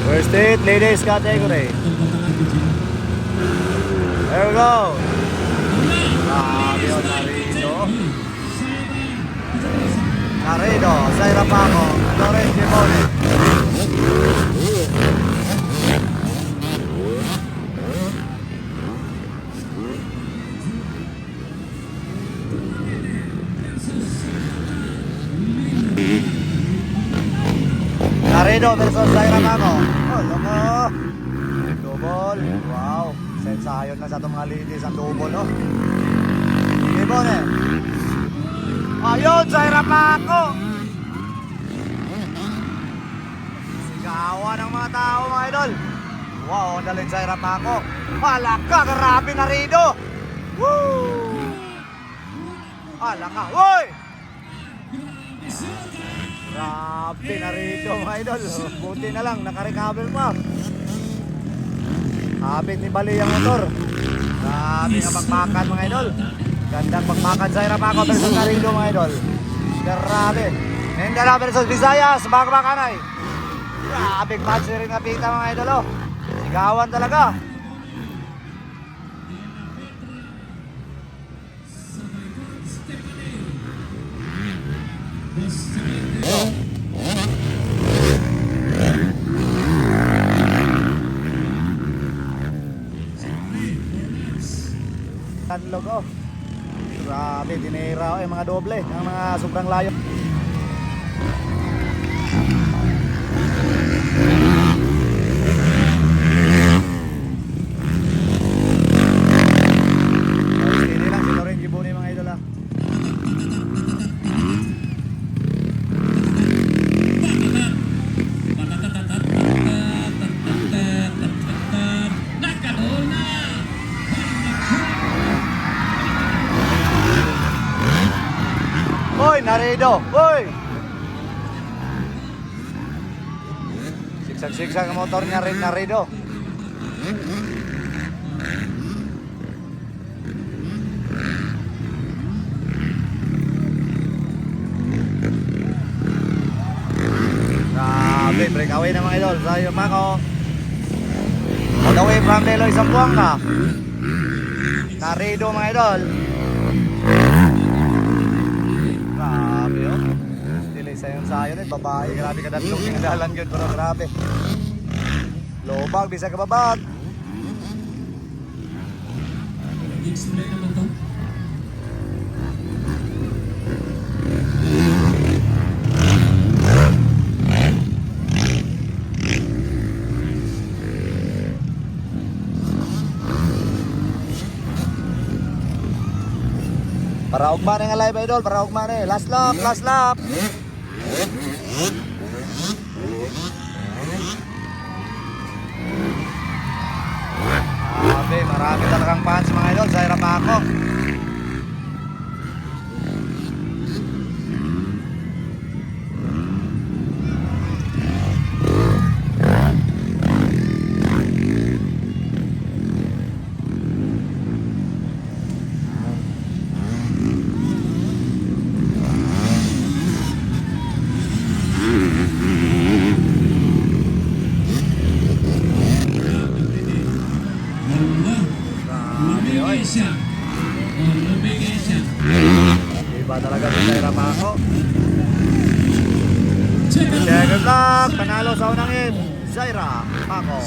First hit, ladies category. There we go. Grabe yun, Laredo, Zaira Paco, Torres Gimone. Laredo versus Zaira Paco. Oh, loko. Double. Wow. Sensayon na sa itong mga ladies ang double, no? Gimone. Ayun, Zaira Paco. Sigawan ng mga tao, mga idol. Wow, ang daling Zaira Paco. Malaka, grabe na Rido. Woo! Malaka, woy! Grabe na Rido, mga idol. Buti na lang, nakarecover pa. Habit ni Bali ang motor. Grabe nga pagmakan, mga idol. Gandang pagmakan Zaira Paco versus Rido, mga idol. Grabe. Nendala versus Visayas, bagmakanay. Grabe match rin napita, mga idol, oh. Sigawan talaga. Kanlog, oh. Grabe, dinera, mga doble, ang mga sobrang layo. Hindi lang, sino rin Gibuni, mga idol, ah. Hoy, Laredo! Hoy! Sigsag-sigsag ang motor niya rin, Laredo. Grabe, breakaway na, mga idol. Zaira Paco. All the way from Deloy, Zamboanga. Laredo, mga idol. Grabe, oh. Delay sayon-sayo din, babae. Grabe ka datlong tingalan yun, pero grabe. Lobag, bisa ka babat. Para ugma nga live, idol, para ugma na. Last lap, last lap. Marami talagang fans, mga idol, Zaira Paco. Iba talaga si Zaira Paco. Second luck, panalo sa unang hit, Zaira Paco.